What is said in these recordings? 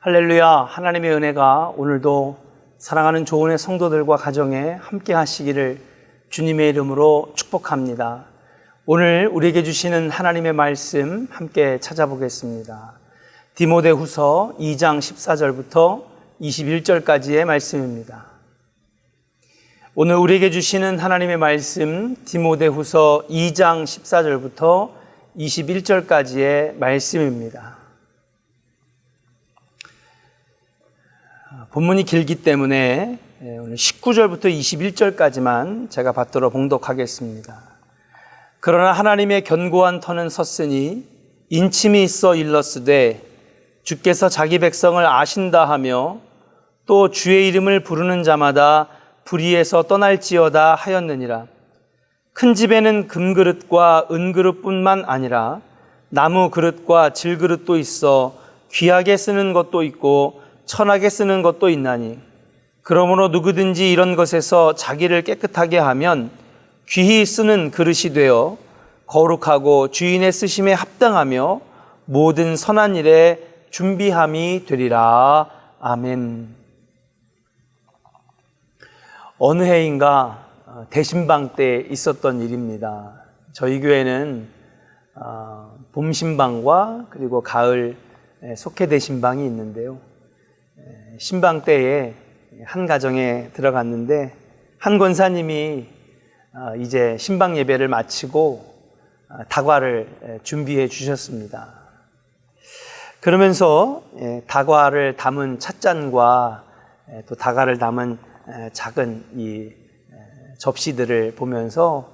할렐루야. 하나님의 은혜가 오늘도 사랑하는 조은의 성도들과 가정에 함께 하시기를 주님의 이름으로 축복합니다. 오늘 우리에게 주시는 하나님의 말씀 함께 찾아보겠습니다. 디모데후서 2장 14절부터 21절까지의 말씀입니다. 오늘 우리에게 주시는 하나님의 말씀 디모데후서 2장 14절부터 21절까지의 말씀입니다. 본문이 길기 때문에 오늘 19절부터 21절까지만 제가 받들어 봉독하겠습니다. 그러나 하나님의 견고한 터는 섰으니 인침이 있어 일렀으되 주께서 자기 백성을 아신다 하며 또 주의 이름을 부르는 자마다 불의에서 떠날지어다 하였느니라. 큰 집에는 금그릇과 은그릇뿐만 아니라 나무 그릇과 질그릇도 있어 귀하게 쓰는 것도 있고 천하게 쓰는 것도 있나니 그러므로 누구든지 이런 것에서 자기를 깨끗하게 하면 귀히 쓰는 그릇이 되어 거룩하고 주인의 쓰심에 합당하며 모든 선한 일에 준비함이 되리라. 아멘. 어느 해인가 대신방 때 있었던 일입니다. 저희 교회는 봄 신방과 그리고 가을 속회 대신방이 있는데요. 신방 때에 한 가정에 들어갔는데 한 권사님이 이제 신방 예배를 마치고 다과를 준비해 주셨습니다. 그러면서 다과를 담은 찻잔과 또 다과를 담은 작은 이 접시들을 보면서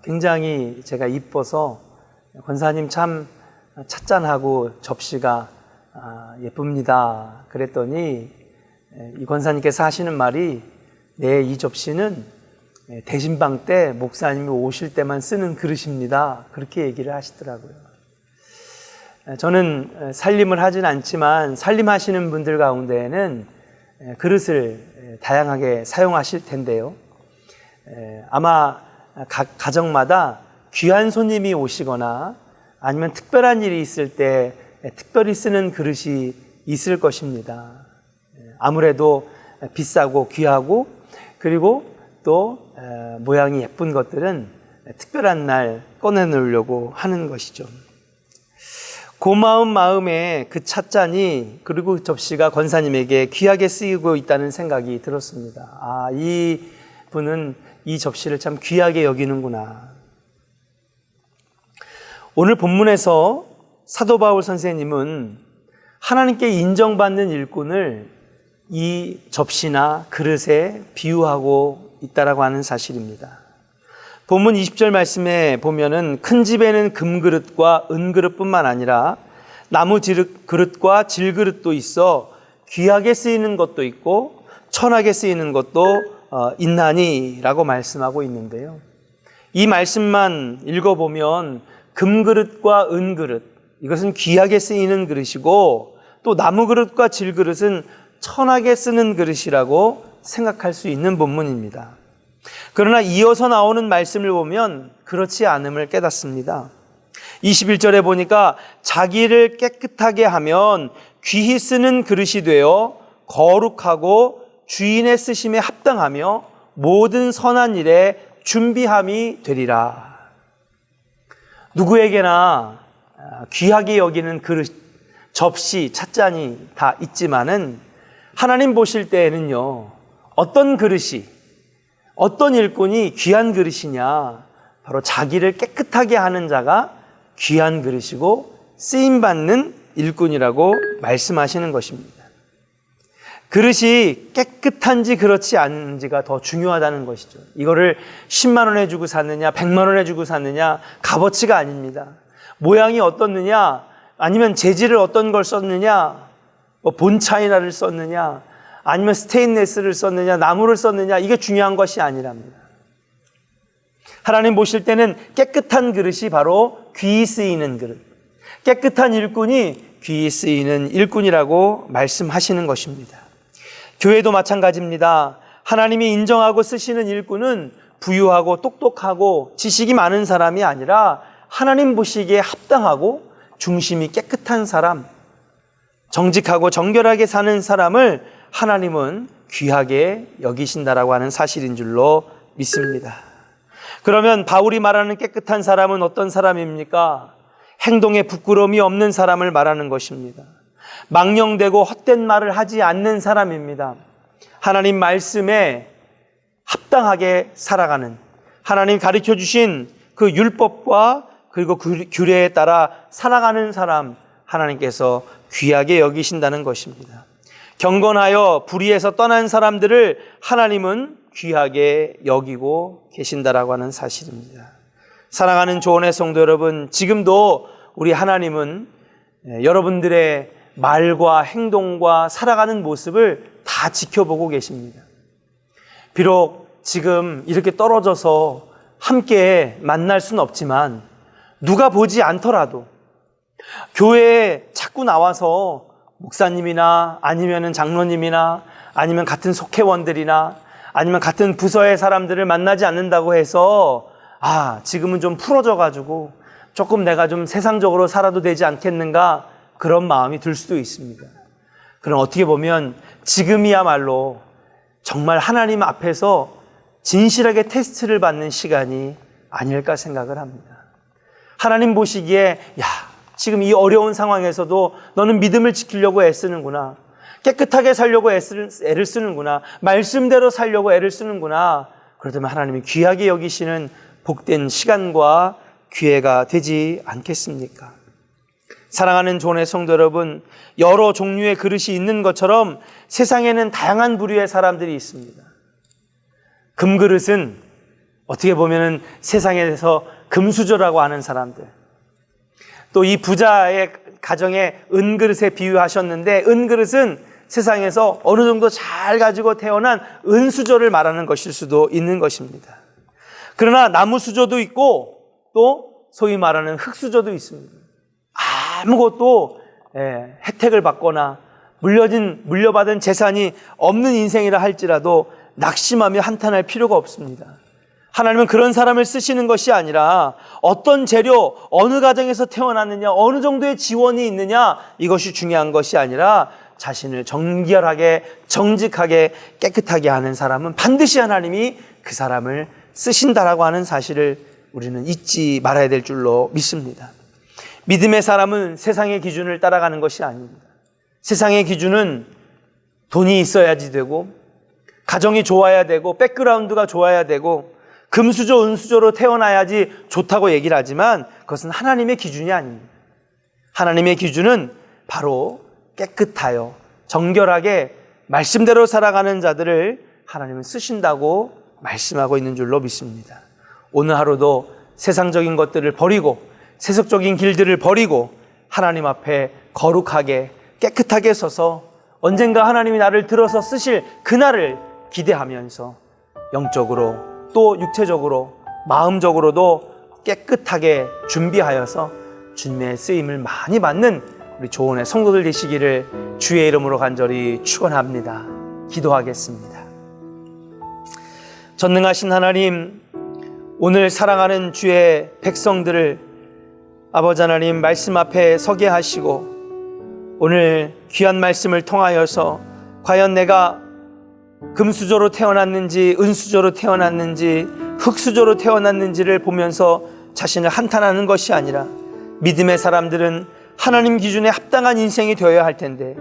굉장히 제가 이뻐서 권사님 참 찻잔하고 접시가 예쁩니다. 그랬더니 이 권사님께서 하시는 말이 이 접시는 대신방 때 목사님이 오실 때만 쓰는 그릇입니다. 그렇게 얘기를 하시더라고요. 저는 살림을 하진 않지만 살림하시는 분들 가운데에는 그릇을 다양하게 사용하실 텐데요. 아마 각 가정마다 귀한 손님이 오시거나 아니면 특별한 일이 있을 때 특별히 쓰는 그릇이 있을 것입니다. 아무래도 비싸고 귀하고 그리고 또 모양이 예쁜 것들은 특별한 날 꺼내놓으려고 하는 것이죠. 고마운 마음에 그 찻잔이 그리고 그 접시가 권사님에게 귀하게 쓰이고 있다는 생각이 들었습니다. 이 분은 이 접시를 참 귀하게 여기는구나. 오늘 본문에서 사도 바울 선생님은 하나님께 인정받는 일꾼을 이 접시나 그릇에 비유하고 있다라고 하는 사실입니다. 본문 20절 말씀에 보면은 큰 집에는 금그릇과 은그릇뿐만 아니라 나무 그릇과 질그릇도 있어 귀하게 쓰이는 것도 있고 천하게 쓰이는 것도 있나니 라고 말씀하고 있는데요. 이 말씀만 읽어보면 금그릇과 은그릇 이것은 귀하게 쓰이는 그릇이고 또 나무 그릇과 질그릇은 천하게 쓰는 그릇이라고 생각할 수 있는 본문입니다. 그러나 이어서 나오는 말씀을 보면 그렇지 않음을 깨닫습니다. 21절에 보니까 자기를 깨끗하게 하면 귀히 쓰는 그릇이 되어 거룩하고 주인의 쓰심에 합당하며 모든 선한 일에 준비함이 되리라. 누구에게나 귀하게 여기는 그릇, 접시, 찻잔이 다 있지만은 하나님 보실 때에는요, 어떤 그릇이, 어떤 일꾼이 귀한 그릇이냐, 바로 자기를 깨끗하게 하는 자가 귀한 그릇이고 쓰임받는 일꾼이라고 말씀하시는 것입니다. 그릇이 깨끗한지 그렇지 않은지가 더 중요하다는 것이죠. 이거를 10만 원에 주고 샀느냐 100만 원에 주고 샀느냐 값어치가 아닙니다. 모양이 어떻느냐 아니면 재질을 어떤 걸 썼느냐 본차이나를 썼느냐 아니면 스테인레스를 썼느냐 나무를 썼느냐 이게 중요한 것이 아니랍니다. 하나님 보실 때는 깨끗한 그릇이 바로 귀히 쓰이는 그릇, 깨끗한 일꾼이 귀히 쓰이는 일꾼이라고 말씀하시는 것입니다. 교회도 마찬가지입니다. 하나님이 인정하고 쓰시는 일꾼은 부유하고 똑똑하고 지식이 많은 사람이 아니라 하나님 보시기에 합당하고 중심이 깨끗한 사람, 정직하고 정결하게 사는 사람을 하나님은 귀하게 여기신다라고 하는 사실인 줄로 믿습니다. 그러면 바울이 말하는 깨끗한 사람은 어떤 사람입니까? 행동에 부끄러움이 없는 사람을 말하는 것입니다. 망령되고 헛된 말을 하지 않는 사람입니다. 하나님 말씀에 합당하게 살아가는, 하나님 가르쳐 주신 그 율법과 그리고 그 규례에 따라 살아가는 사람, 하나님께서 귀하게 여기신다는 것입니다. 경건하여 불의에서 떠난 사람들을 하나님은 귀하게 여기고 계신다라고 하는 사실입니다. 사랑하는 조언의 성도 여러분, 지금도 우리 하나님은 여러분들의 말과 행동과 살아가는 모습을 다 지켜보고 계십니다. 비록 지금 이렇게 떨어져서 함께 만날 수는 없지만 누가 보지 않더라도 교회에 자꾸 나와서 목사님이나 아니면 장로님이나 아니면 같은 속회원들이나 아니면 같은 부서의 사람들을 만나지 않는다고 해서 지금은 좀 풀어져 가지고 조금 내가 좀 세상적으로 살아도 되지 않겠는가, 그런 마음이 들 수도 있습니다. 그럼 어떻게 보면 지금이야말로 정말 하나님 앞에서 진실하게 테스트를 받는 시간이 아닐까 생각을 합니다. 하나님 보시기에 지금 이 어려운 상황에서도 너는 믿음을 지키려고 애쓰는구나, 깨끗하게 살려고 애를 쓰는구나, 말씀대로 살려고 애를 쓰는구나. 그렇다면 하나님이 귀하게 여기시는 복된 시간과 기회가 되지 않겠습니까? 사랑하는 조언의 성도 여러분, 여러 종류의 그릇이 있는 것처럼 세상에는 다양한 부류의 사람들이 있습니다. 금그릇은 어떻게 보면 세상에서 금수저라고 하는 사람들, 또 이 부자의 가정에 은그릇에 비유하셨는데, 은그릇은 세상에서 어느 정도 잘 가지고 태어난 은수저를 말하는 것일 수도 있는 것입니다. 그러나 나무수저도 있고 또 소위 말하는 흙수저도 있습니다. 아무것도 혜택을 받거나 물려받은 재산이 없는 인생이라 할지라도 낙심하며 한탄할 필요가 없습니다. 하나님은 그런 사람을 쓰시는 것이 아니라 어떤 재료, 어느 가정에서 태어났느냐, 어느 정도의 지원이 있느냐, 이것이 중요한 것이 아니라 자신을 정결하게, 정직하게, 깨끗하게 하는 사람은 반드시 하나님이 그 사람을 쓰신다라고 하는 사실을 우리는 잊지 말아야 될 줄로 믿습니다. 믿음의 사람은 세상의 기준을 따라가는 것이 아닙니다. 세상의 기준은 돈이 있어야지 되고, 가정이 좋아야 되고, 백그라운드가 좋아야 되고, 금수저, 은수저로 태어나야지 좋다고 얘기를 하지만 그것은 하나님의 기준이 아닙니다. 하나님의 기준은 바로 깨끗하여 정결하게 말씀대로 살아가는 자들을 하나님은 쓰신다고 말씀하고 있는 줄로 믿습니다. 오늘 하루도 세상적인 것들을 버리고 세속적인 길들을 버리고 하나님 앞에 거룩하게 깨끗하게 서서 언젠가 하나님이 나를 들어서 쓰실 그날을 기대하면서 영적으로 또 육체적으로 마음적으로도 깨끗하게 준비하여서 주님의 쓰임을 많이 받는 우리 조언의 성도들 되시기를 주의 이름으로 간절히 축원합니다. 기도하겠습니다. 전능하신 하나님, 오늘 사랑하는 주의 백성들을 아버지 하나님 말씀 앞에 서게 하시고 오늘 귀한 말씀을 통하여서 과연 내가 금수저로 태어났는지 은수저로 태어났는지 흙수저로 태어났는지를 보면서 자신을 한탄하는 것이 아니라 믿음의 사람들은 하나님 기준에 합당한 인생이 되어야 할 텐데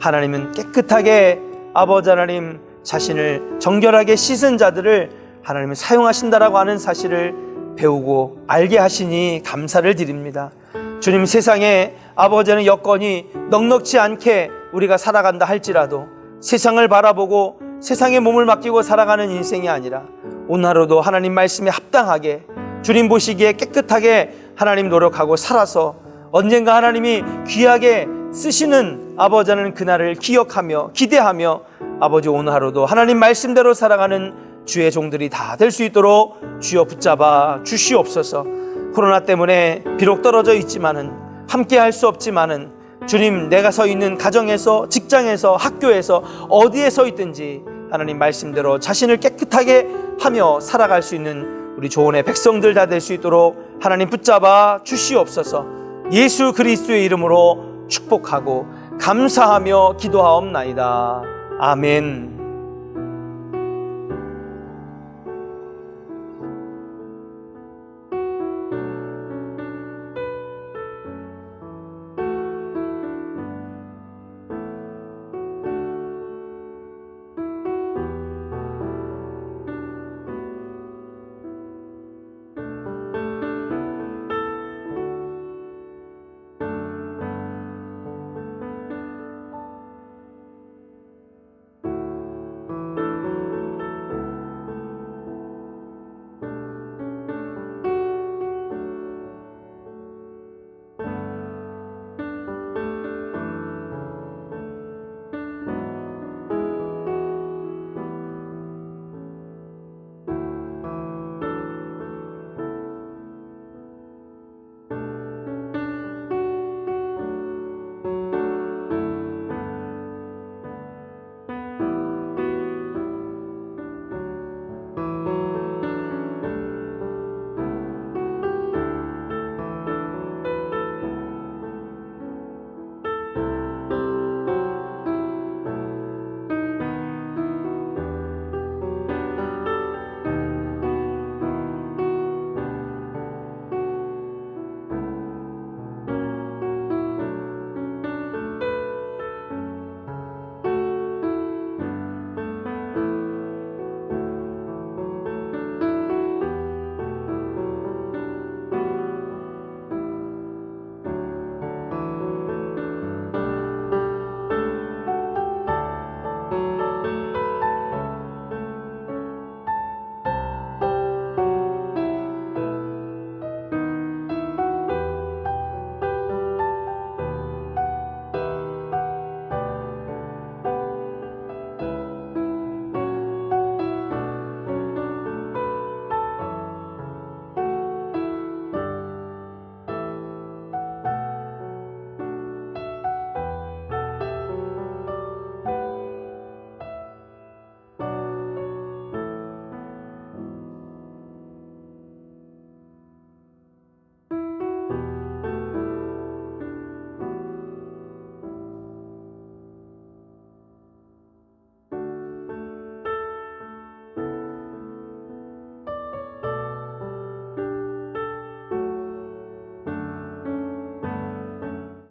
하나님은 깨끗하게 아버지 하나님 자신을 정결하게 씻은 자들을 하나님은 사용하신다라고 하는 사실을 배우고 알게 하시니 감사를 드립니다. 주님, 세상에 아버지는 여건이 넉넉지 않게 우리가 살아간다 할지라도 세상을 바라보고 세상에 몸을 맡기고 살아가는 인생이 아니라 오늘 하루도 하나님 말씀에 합당하게 주님 보시기에 깨끗하게 하나님 노력하고 살아서 언젠가 하나님이 귀하게 쓰시는 아버지 하나님 그날을 기억하며 기대하며 아버지 오늘 하루도 하나님 말씀대로 살아가는 주의 종들이 다 될 수 있도록 주여 붙잡아 주시옵소서. 코로나 때문에 비록 떨어져 있지만은 함께 할 수 없지만은 주님, 내가 서 있는 가정에서 직장에서 학교에서 어디에 서 있든지 하나님 말씀대로 자신을 깨끗하게 하며 살아갈 수 있는 우리 조언의 백성들 다 될 수 있도록 하나님 붙잡아 주시옵소서. 예수 그리스도의 이름으로 축복하고 감사하며 기도하옵나이다. 아멘.